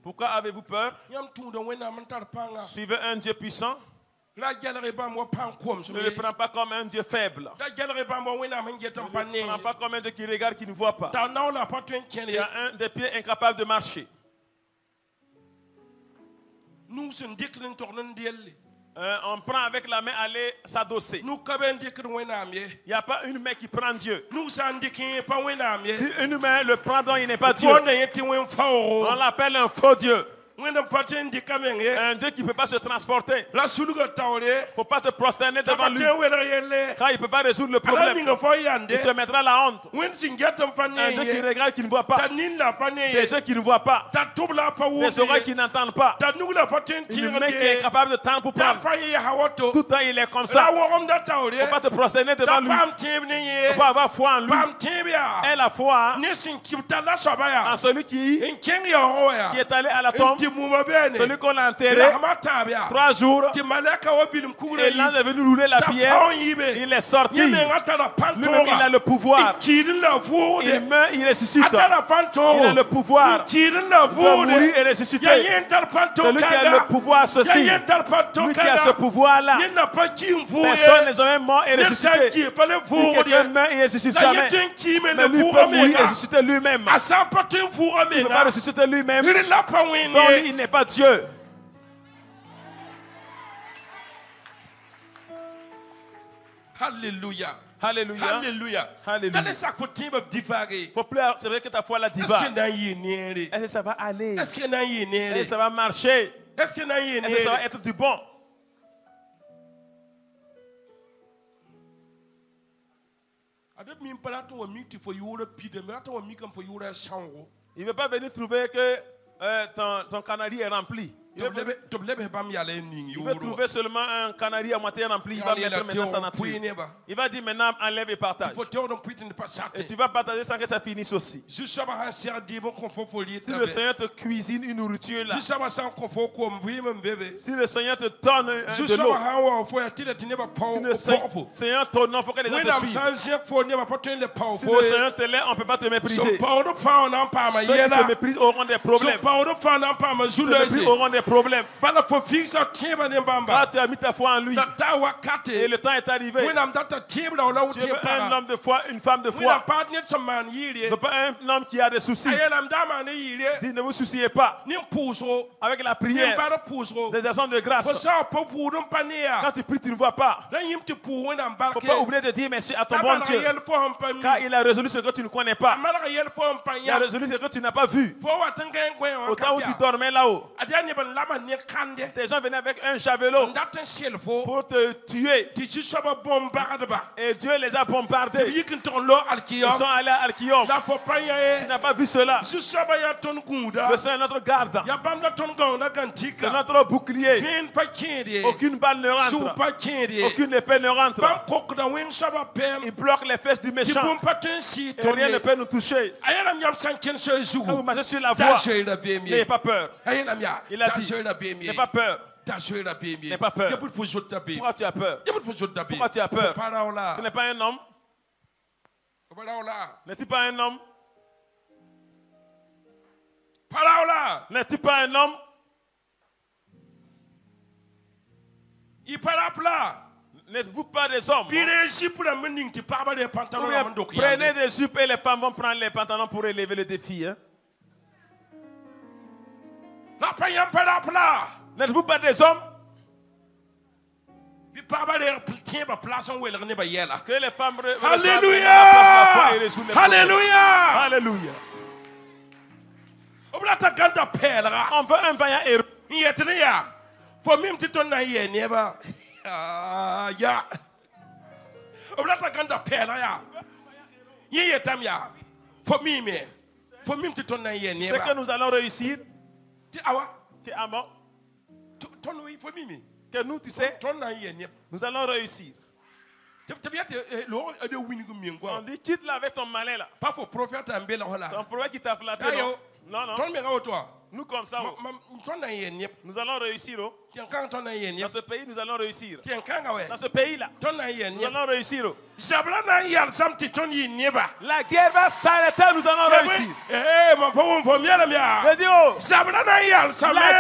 Pourquoi avez-vous peur? Suivez un Dieu puissant. Ne le prends pas comme un Dieu faible. Ne le prends pas comme un Dieu qui regarde, qui ne voit pas. Tu as un des pieds incapable de marcher. On prend avec la main, aller s'adosser. Il n'y a pas une main qui prend Dieu. Si une main le prend, donc il n'est pas Dieu. On l'appelle un faux Dieu. Un Dieu qui ne peut pas se transporter. Il ne faut pas te prosterner devant lui. Car il ne peut pas résoudre le problème. Il te mettra la honte. Un Dieu qui regarde, qui ne voit pas. Des yeux qui ne voient pas. Des oreilles qui n'entendent pas. Une main qui est capable de tendre pour prendre. Tout le temps il est comme ça. Il ne faut pas te prosterner devant lui. Il ne faut pas avoir foi en lui. Et la foi en celui qui est allé à la tombe. Celui qu'on a enterré 3 jours. Et l'ange est venu rouler la pierre. Il est sorti. Lui-même, il a le pouvoir. Il meurt, il ressuscite. Il a le pouvoir de mourir et ressusciter. Celui qui a le pouvoir, ceci. Lui qui a ce pouvoir-là. Personne n'est jamais mort et ressuscité. Si quelqu'un meurt, il ne ressuscite jamais. Mais lui peut mourir et ressusciter lui-même. Il ne peut pas ressusciter lui-même. Donc il n'est pas Dieu. Alléluia. Alléluia. Alléluia. Alléluia. Faut plus, c'est vrai que ta foi la divague. Est-ce que ça va aller? Est-ce que ça va marcher? Est-ce que ça va être du bon? Il ne veut pas venir trouver que ton canari est rempli. Il veut trouver seulement un canari à moitié rempli. Il va mettre maintenant sa nature. Il va dire maintenant enlève et partage. Et tu vas partager sans que ça finisse aussi. Si le Seigneur te cuisine une nourriture là. Si le Seigneur te donne de l'eau. Si le Seigneur te donne, il faut que les gens te suivent. Si le Seigneur te lève, on ne peut pas te mépriser. Ceux qui te méprisent auront des problèmes. Ceux qui te méprisent auront des problème. Quand tu as mis ta foi en lui et le temps est arrivé, tu veux un homme de foi, une femme de foi. Ne pas un homme qui a des soucis. Dis, ne vous souciez pas. Avec la prière, des actions de grâce. Quand tu pries, tu ne vois pas. Il ne faut pas oublier de dire merci à ton bon Dieu. Car il a résolu ce que tu ne connais pas. Il a résolu ce que tu n'as pas vu. Au temps où tu dormais là-haut. Des gens venaient avec un javelot pour te tuer. Et Dieu les a bombardés. Ils sont allés à Alkiom. Tu n'as pas vu cela. Le Seigneur est notre garde. C'est notre bouclier. Aucune balle ne rentre. Aucune épée ne rentre. Il bloque les fesses du méchant. Et rien ne peut nous toucher. Quand vous marchez sur la voie, n'ayez pas peur. Il a dit, n'ayez pas peur. N'ayez pas peur. Pourquoi tu as peur? Pourquoi tu as peur? Tu n'es pas un homme? N'es-tu pas un homme? N'es-tu pas un homme? N'êtes-vous pas des hommes? Prenez des jupes et les femmes vont prendre les pantalons pour élever le défi. Hein? N'êtes-vous pas des hommes? Que les femmes Alléluia! Alléluia! Alléluia! On veut un vaillant héros. C'est que nous allons réussir. Que nous, tu sais, nous allons réussir. On dit quitte-la avec ton malin là. Ton prophète qui t'a flatté. Non, non. Nous comme ça, nous allons réussir. Dans ce pays, nous allons réussir. Dans ce pays-là, nous allons réussir. La guerre va s'arrêter, nous allons réussir. La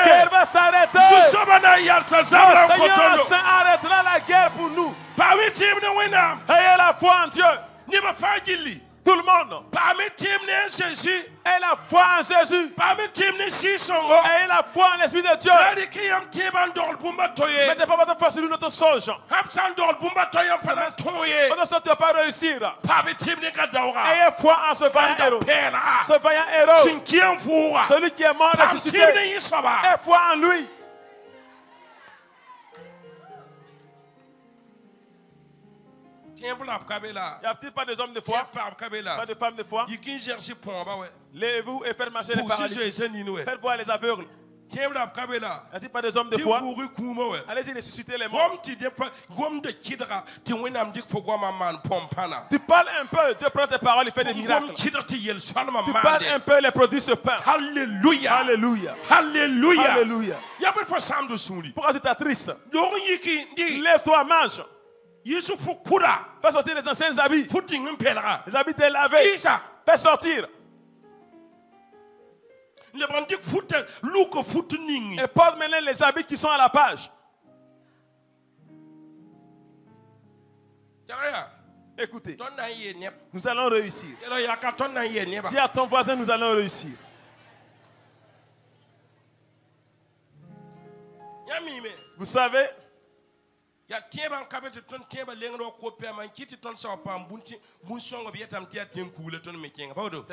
guerre va s'arrêter. Le Seigneur s'arrêtera la guerre pour nous. Ayez la foi en Dieu. Tout le monde. Et la foi en Jésus. Et la foi en l'Esprit de Dieu. Mettez pas votre foi sur notre sol, Jean. Votre sol, tu ne vas pas réussir. Ayez foi en ce vaillant héros. Ce vaillant héros. Celui qui est mort ressuscité. Ayez foi en lui. Il n'y a peut-être pas des hommes de foi, pas de femmes de foi. Levez-vous et faites marcher les paralytiques. Faites voir les aveugles. Il n'y a peut-être pas des hommes de foi. Allez-y, ressuscitez les morts. Tu parles un peu, Dieu prend tes paroles, il fait des miracles. Tu parles un peu, les produits se perdent. Alléluia. Alléluia. Alléluia. Alléluia. Pourquoi tu t'attristes? Lève-toi, mange. Fais sortir les anciens habits. Les habits délavés. Fais sortir. Et porte maintenant les habits qui sont à la page. Écoutez, nous allons réussir. Dis à ton voisin, nous allons réussir. Vous savez, c'est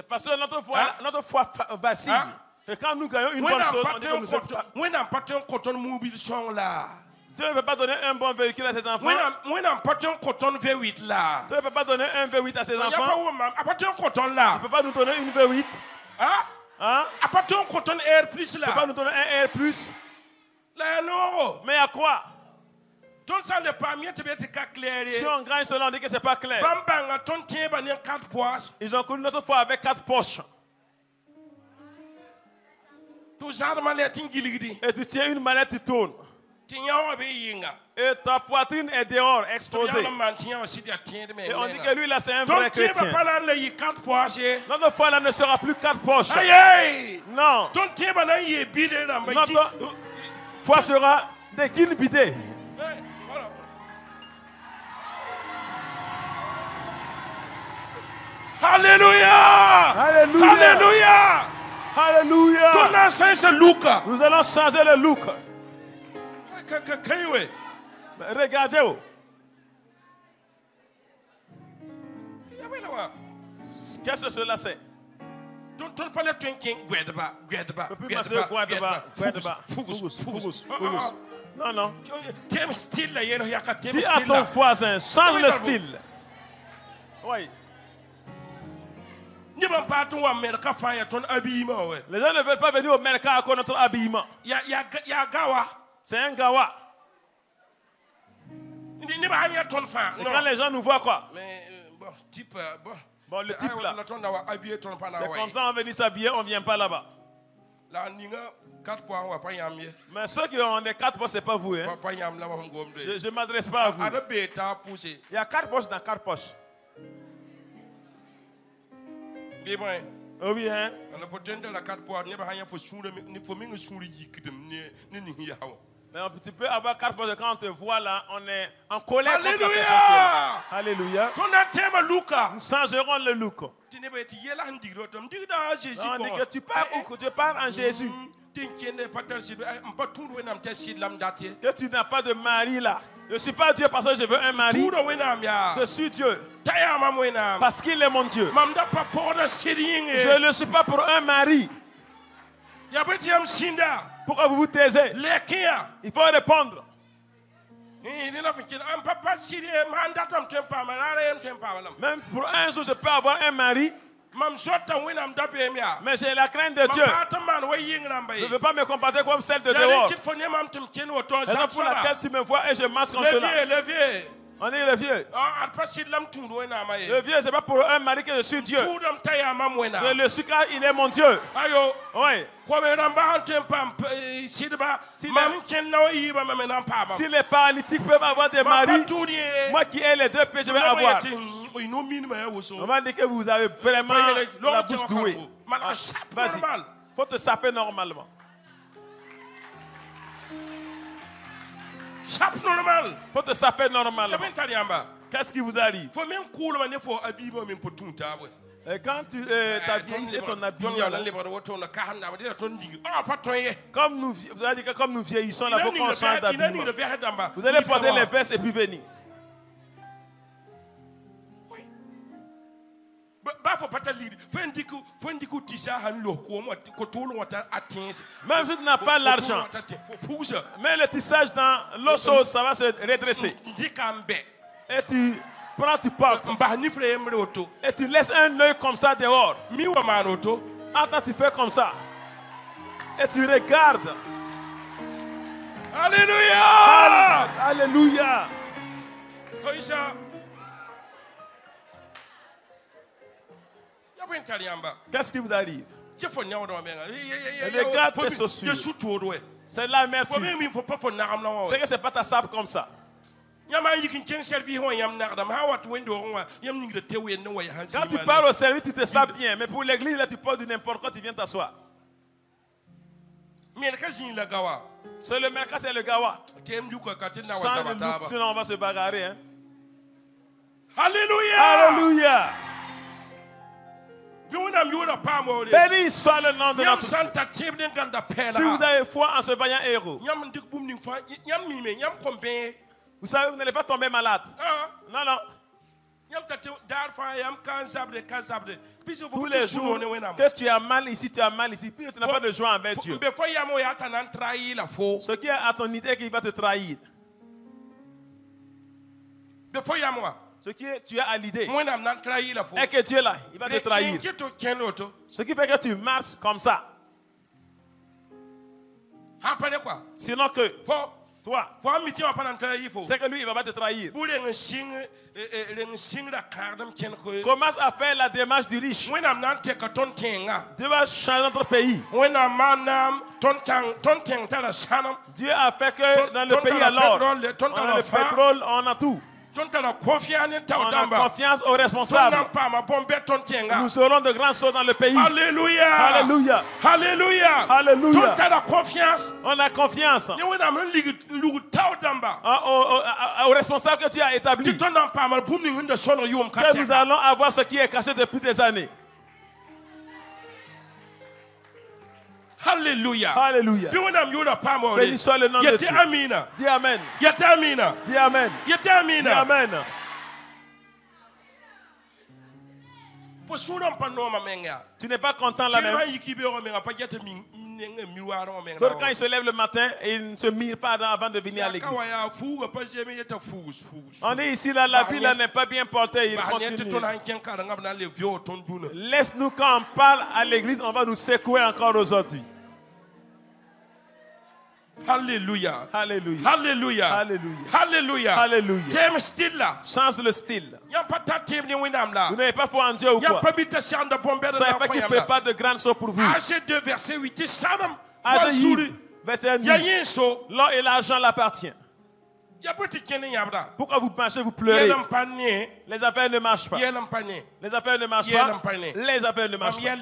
parce que notre foi vacille. Et quand nous gagnons une bonne chose, on dit que nous sommes. Dieu ne peut pas donner un bon véhicule à ses enfants. Dieu ne peut pas donner un V8 à ses enfants. Il ne peut pas nous donner une V8. Hein? Il ne peut pas nous donner un Air Plus. Mais à quoi? Si on gagne cela, on dit que ce n'est pas clair. Ils ont connu notre foi avec 4 poches. Et tu tiens une mallette, tu tournes. Et ta poitrine est dehors, exposée. Et on dit que lui là, c'est un vrai chrétien. Notre foi là ne sera plus 4 poches. Non. Notre foi sera des guines bidées. Alléluia! Alléluia! Alléluia! Alléluia! Nous allons changer le look. Regardez-vous. Qu'est-ce que cela c'est? Ton pas le thinking, Guedba. Non, non. T'aimes style là, il y a qu'à t'aimer Dis à ton voisin, change le style. Oui. Les gens ne veulent pas venir au Merca à cause de notre habillement. Il y a Gawa. C'est un gawa. Et quand les gens nous voient quoi? Mais bon, type, bon, le type là. C'est comme ça, on vient s'habiller, on ne vient pas là-bas. Mais ceux qui ont des 4 poches, ce n'est pas vous. Hein? Je ne m'adresse pas à vous. Il y a 4 poches dans 4 poches. Oh oui, hein? Mais tu peux avoir 4 poches quand on te voit là, on est en colère contre la personne. Alléluia. Nous changerons le look. On dit que tu pars où? Tu pars en Jésus. Que tu n'as pas de mari là. Je ne suis pas Dieu parce que je veux un mari. Je suis Dieu. Parce qu'il est mon Dieu. Je ne le suis pas pour un mari. Pourquoi vous vous taisez? Il faut répondre. Même pour un jour, je peux avoir un mari. Mais j'ai la crainte de Dieu. Je ne veux pas me comporter comme celle de dehors. C'est pour laquelle tu me vois et je marche comme cela. On est le vieux. Le vieux, ce n'est pas pour un mari que je suis Dieu. Je le suis car il est mon Dieu. Oui. Si les paralytiques peuvent avoir des maris, moi qui ai les 2 pieds, je vais avoir. On m'a dit que vous avez vraiment la bouche douée. Vas-y. Il faut te saper normalement. Normal. Faut te saper normalement. Qu'est-ce qui vous arrive? Et quand ta vieillesse et ton habillement, comme nous vieillissons, là, faut qu'on change d'habillement. Vous allez porter les vestes et puis venir. Même si tu n'as pas l'argent, mais le tissage dans l'osso, ça va se redresser. Et tu prends, tu portes. Et tu laisses un œil comme ça dehors. Attends, tu fais comme ça. Et tu regardes. Alléluia! Alléluia! Qu'est-ce qui vous arrive? Regarde tes chaussures. C'est l'amertume. C'est que ce n'est pas ta sable comme ça. Quand tu parles au service, tu te sapes bien. Mais pour l'église, là, tu parles de n'importe quoi, tu viens t'asseoir. C'est le mercat, c'est le gawa. Sans le look, sinon on va se bagarrer. Hein? Alléluia! Alléluia! Béni soit le nom de notre Dieu. Si vous avez foi en ce vaillant héros, vous savez, vous n'allez pas tomber malade. Non, non. Tous les jours que tu as mal ici, tu as mal ici, puis tu n'as pas de joie envers Dieu. Ce qui est à ton idée qui va te trahir. Ce qui est, tu as à l'idée. Et que Dieu là, il va te trahir. Ce qui fait que tu marches comme ça. Sinon que toi, c'est que lui, il ne va pas te trahir. Commence à faire la démarche du riche. Dieu va changer notre pays. Dieu a fait que dans le pays alors, on a le pétrole, on a tout. On a confiance aux responsables. Nous serons de grands sauts dans le pays. Alléluia. Alléluia. Alléluia. Alléluia. On a confiance. Aux responsables que tu as établis. Que nous allons avoir ce qui est caché depuis des années. Alléluia. Alléluia. Béni soit le nom de Dieu. Dis Amen. Dis Amen. Dis Amen. Tu n'es pas content là même. Donc quand il se lève le matin, il ne se mire pas avant de venir à l'église. On est ici, là, la vie là n'est pas bien portée. Il continue. Laisse-nous quand on parle à l'église, on va nous secouer encore aujourd'hui. Alléluia. Alléluia. Alléluia. Alléluia. Alléluia. Alléluia. Thème style là. Change le style. Vous n'avez pas foi en Dieu ou quoi? Vous ne savez pas qu'il ne prépare de grandes choses pour vous. Âgé 2, verset 8. Verset 9. L'or et l'argent l'appartiennent. Pourquoi vous penchez, vous pleurez? Les affaires ne marchent pas. Les affaires ne marchent pas. Les affaires ne marchent pas.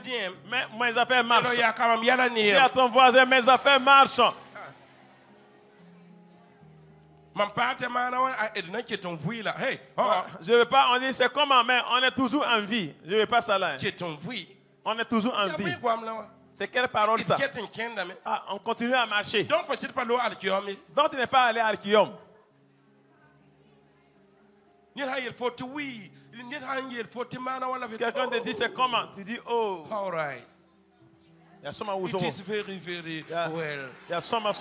Mais mes affaires marchent. Dis à ton voisin, mes affaires marchent. Je ne veux pas, on dit c'est comment, mais on est toujours en vie. Je ne veux pas ça là. On est toujours en vie. C'est quelle parole ça? Ah, on continue à marcher. Donc tu n'es pas allé à Archium. Quelqu'un te dit c'est comment? Tu dis oh. Alright. It is very, very well. Il y a soma.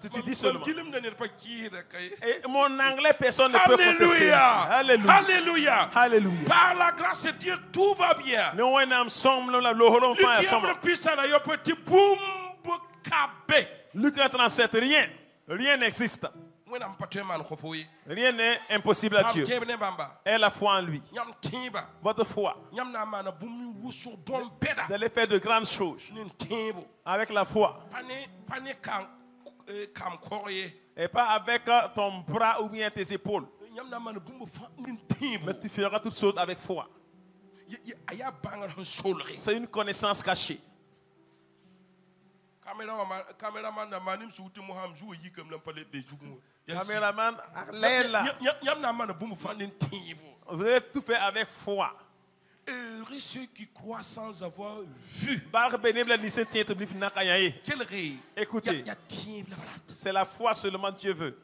Tu dis seulement. Et mon anglais, personne ne peut contester. Alléluia. Alléluia. Alléluia. Par la grâce de Dieu, tout va bien. Luc 37, rien n'existe. Rien n'est impossible à Dieu. Et la foi en lui. Votre foi. Vous allez faire de grandes choses. Avec la foi. Et pas avec ton bras ou bien tes épaules. Mais tu feras toutes choses avec foi. C'est une connaissance cachée. Caméraman, vous avez tout fait avec foi. Heureux ceux qui croient sans avoir vu. Écoutez, c'est la foi seulement Dieu veut.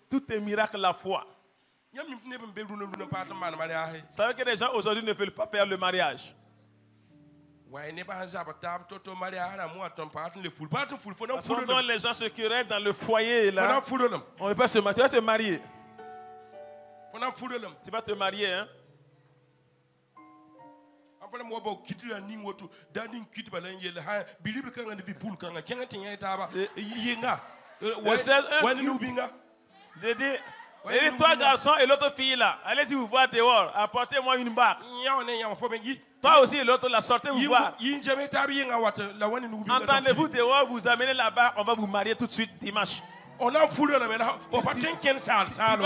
Tout est miracle la foi. Vous savez que les gens aujourd'hui ne veulent pas faire le mariage. Ce dont les gens se querellent dans le foyer là. On ne veut pas se marier. Tu vas te marier. Tu vas te marier, hein? Et toi garçon et l'autre fille là, allez-y vous voir dehors, apportez-moi une bague. Toi aussi l'autre la sortez vous voir. Entendez-vous dehors, vous amenez la bague, on va vous marier tout de suite dimanche. Tu vas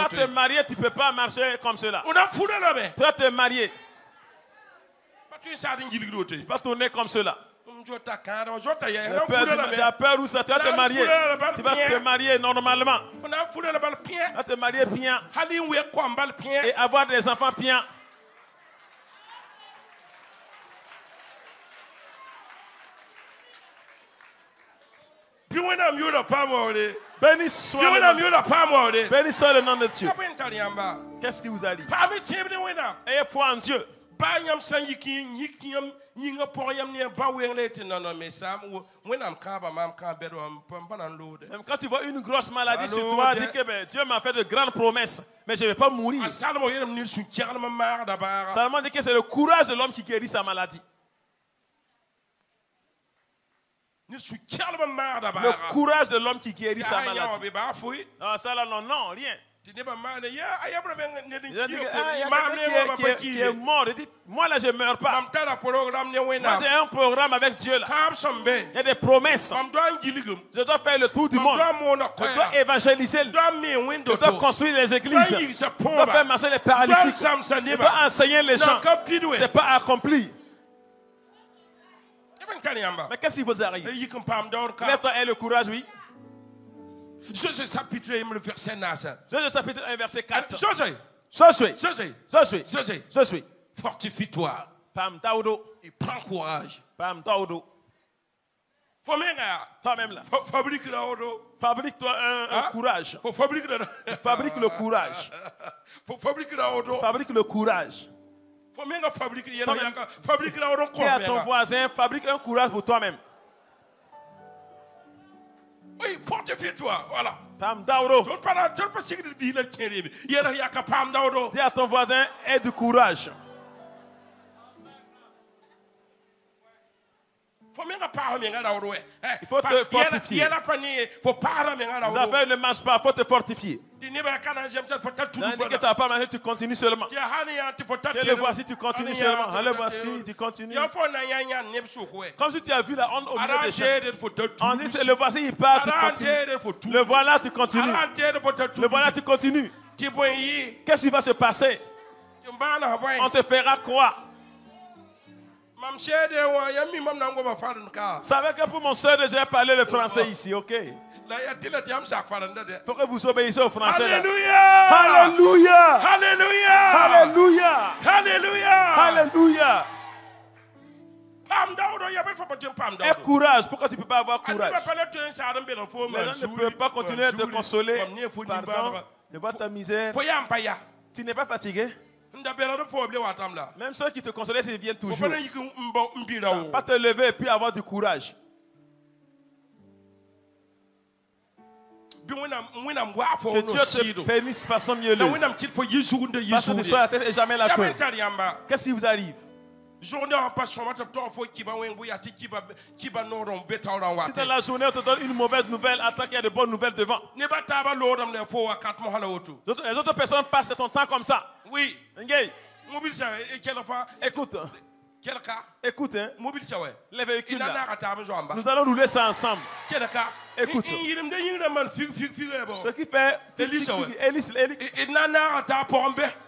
te marier, tu ne peux pas marcher comme cela. Tu vas te marier. Tu vas tourner comme cela. Tu as peur ou ça? Tu vas te marier. Tu vas te marier normalement. Tu vas te marier bien. Et avoir des enfants bien. Béni soit le nom de Dieu. Qu'est-ce qui vous a dit? Ayez foi en Dieu. Même quand tu vois une grosse maladie sur toi, dis que Dieu m'a fait de grandes promesses, mais je ne vais pas mourir. Seulement dit que c'est le courage de l'homme qui guérit sa maladie. Le courage de l'homme qui guérit sa maladie. Ah, ça là, non, rien. Il y a quelqu'un qui est mort. Il dit, moi là je ne meurs pas. Moi j'ai un programme avec Dieu là. Il y a des promesses. Je dois faire le tour du monde. Je dois évangéliser. Je dois construire les églises. Je dois faire marcher les paralytiques. Je dois enseigner les gens. Ce n'est pas accompli. Mais qu'est-ce qui vous arrive? L'être est le courage, oui. Josué chapitre 1, verset 9. Josué chapitre 1, verset 4. Josué, fortifie-toi et prends courage. Toi-même là. Fabrique-toi un courage. Fabrique le courage. Fabrique le courage. Qui à ton voisin, fabrique un courage pour toi-même. Oui, fortifie-toi, voilà. Pam Dauro. Tu ne peux pas signer le ville qui est. Il y a Pam Dauro. Dis à ton voisin, aie du courage. Il faut te fortifier. Vous avez ne marche pas, il faut te fortifier. Que ça va pas marcher, tu continues seulement. Que le voici, tu continues seulement. Le voici, tu continues. Comme si tu as vu la honte au milieu des gens. On dit, le voici, il part, tu continues. Le voilà, tu continues. Le voilà, tu continues. Qu'est-ce qui va se passer? On te fera quoi? Savez que pour mon soeur, j'ai parlé le français ici, ok? Pour que vous obéissez au français. Alléluia! Alléluia! Alléluia! Alléluia! Alléluia! Alléluia! Aie courage. Pourquoi tu ne peux pas avoir courage? Les gens ne peuvent pas continuer à te consoler. Pardon, de voir ta misère. Tu n'es pas fatigué? Même ceux qui te consolaient, ils viennent toujours. Pas te lever et puis avoir du courage. Que Dieu te bénisse de façon mielleuse. Parce que tu sois la tête et jamais la queue. Qu'est-ce qui vous arrive? Si dans la journée on te donne une mauvaise nouvelle, attends qu'il y a de bonnes nouvelles devant. Les autres personnes passent ton temps comme ça. Oui. Écoute. Écoute, hein. Les véhicules là. Nous allons rouler ça ensemble. Écoute. Ce qui fait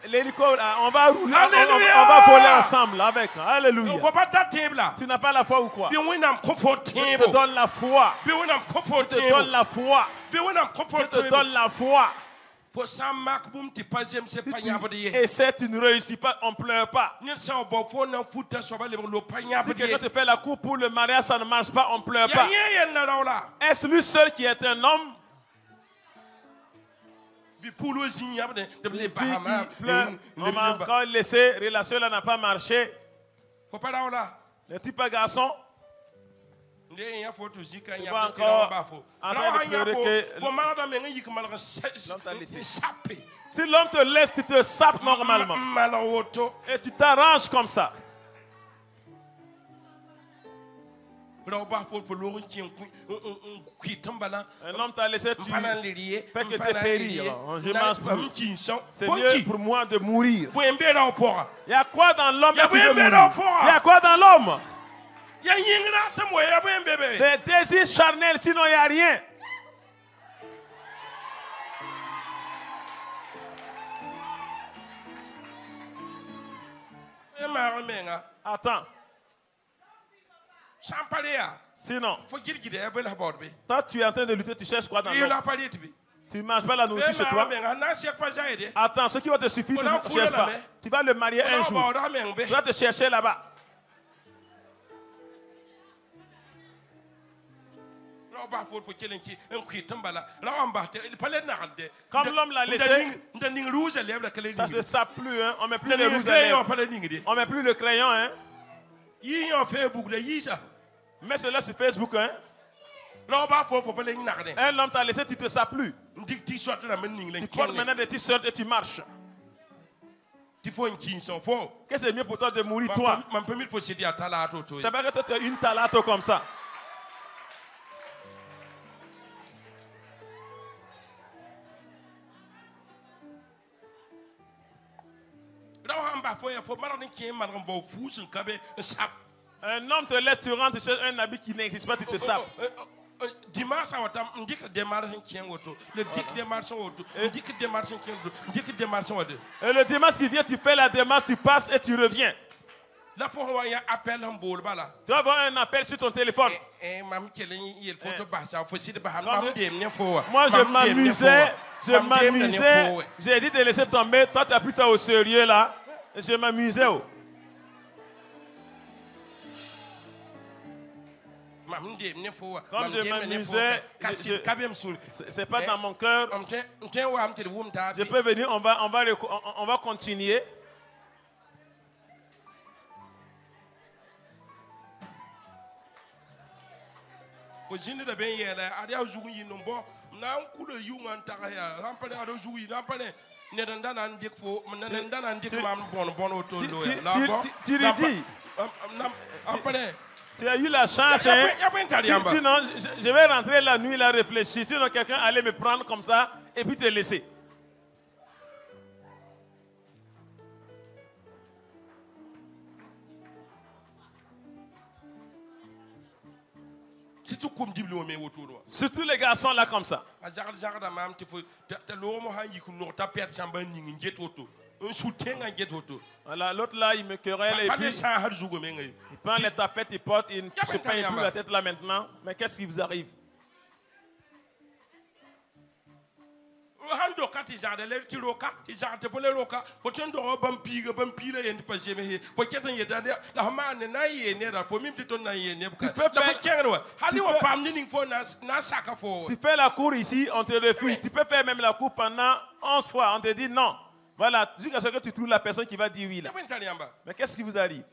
l'hélico, on va rouler, on va voler ensemble avec. Alléluia. Tu n'as pas la foi ou quoi? Je te donne la foi. Je te donne la foi. Je te donne la foi. Et si tu ne réussis pas, on ne pleure pas. Si quelqu'un te fait la cour pour le mariage, ça ne marche pas, on ne pleure pas. Est-ce lui seul qui est un homme? On m'a encore laissé, la relation là n'a pas marché. Le type de garçon. Il va encore en train de pleurer que l'homme t'a laissé. Si l'homme te laisse, tu te sapes normalement. Et tu t'arranges comme ça. Un homme t'a laissé, tu fais que te périr. Je mange plus. C'est mieux pour moi de mourir. Il y a quoi dans l'homme que tu veux mourir? Il y a quoi dans l'homme? Des désirs charnels, sinon il n'y a rien. Attends. Sinon, toi tu es en train de lutter, tu cherches quoi dans l'homme? Tu ne manges pas la nourriture chez toi. Attends, ce qui va te suffire, tu ne cherches pas. Tu vas le marier un jour. Tu vas te chercher là-bas. Comme l'homme l'a laissé, ça ne se sape plus, hein? On ne met plus le rouge à lèvres. On ne met plus le crayon, hein? Mets cela sur Facebook, hein? Un homme t'a laissé, tu ne te sapes plus. Tu portes maintenant des t-shirts et tu marches. Qu'est-ce que c'est mieux pour toi de mourir, toi? C'est vrai que toi, tu as une talato comme ça. Un homme te laisse, tu rentres chez un habit qui n'existe pas, tu te sapes. Et le dimanche qui vient, tu fais la démarche, tu passes et tu reviens. Tu vas avoir un appel sur ton téléphone. Moi, je m'amusais. J'ai dit de laisser tomber. Toi, tu as pris ça au sérieux là. Je m'amusais. Comme je m'amusais, c'est pas dans mon cœur. Je peux venir, on va continuer. Tu as eu la chance, hein? Sinon, je vais rentrer la nuit là réfléchir. Sinon, quelqu'un allait me prendre comme ça et puis te laisser. Surtout les garçons là comme ça. Voilà, l'autre là, il me querelle et puis il prend les tapettes, il porte, il ne se paye plus la tête là maintenant. Mais qu'est-ce qui vous arrive? Tu fais la cour ici, on te refuse. Tu peux faire même la cour pendant 11 fois, on te dit non. Voilà, jusqu'à ce que tu trouves la personne qui va dire oui là. Mais qu'est-ce qui vous arrive?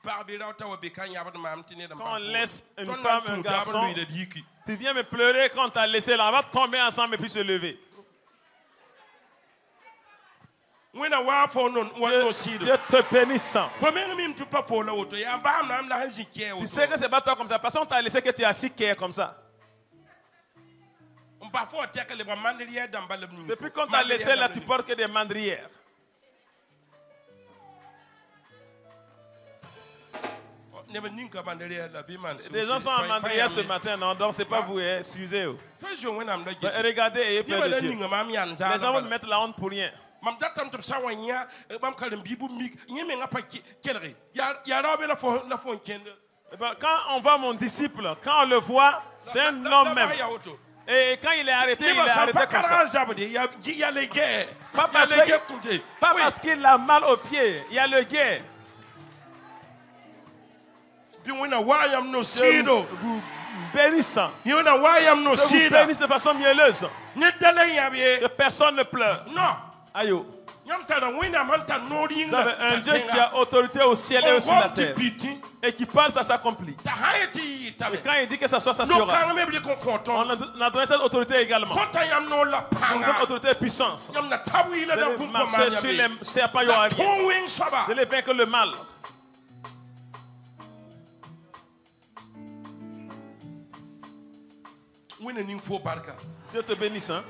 Quand on laisse une femme, un garçon, tu viens me pleurer quand on t'a laissé là. On va tomber ensemble et puis se lever. Dieu te bénisse. Tu sais que c'est pas toi comme ça. Parce qu'on t'a laissé que tu es assis comme ça. Depuis qu'on t'a laissé là, tu portes que des mandrières. Les gens sont en mandrière ce matin, non? Donc c'est pas vous, excusez-vous. Regardez, ayez peur de Dieu. Les gens vont nous mettre la honte pour rien. Quand on voit mon disciple, quand on le voit, c'est un homme même. Et quand il est arrêté, il est arrêté comme ça. Il y a les guerres. Pas parce qu'il a mal aux pieds, il y a le guerre. Bénissant. Je vous bénisse de façon mielleuse. Que personne ne pleure. Non. Aïe. Vous avez un Dieu qui a autorité au ciel et sur la terre. Et qui parle, ça s'accomplit. Et quand il dit que ça soit, ça sera. On a donné cette autorité également. On donne autorité et puissance. De marcher sur les serpents, il n'y aura rien. De les vaincre le mal. Dieu te bénisse. Hein?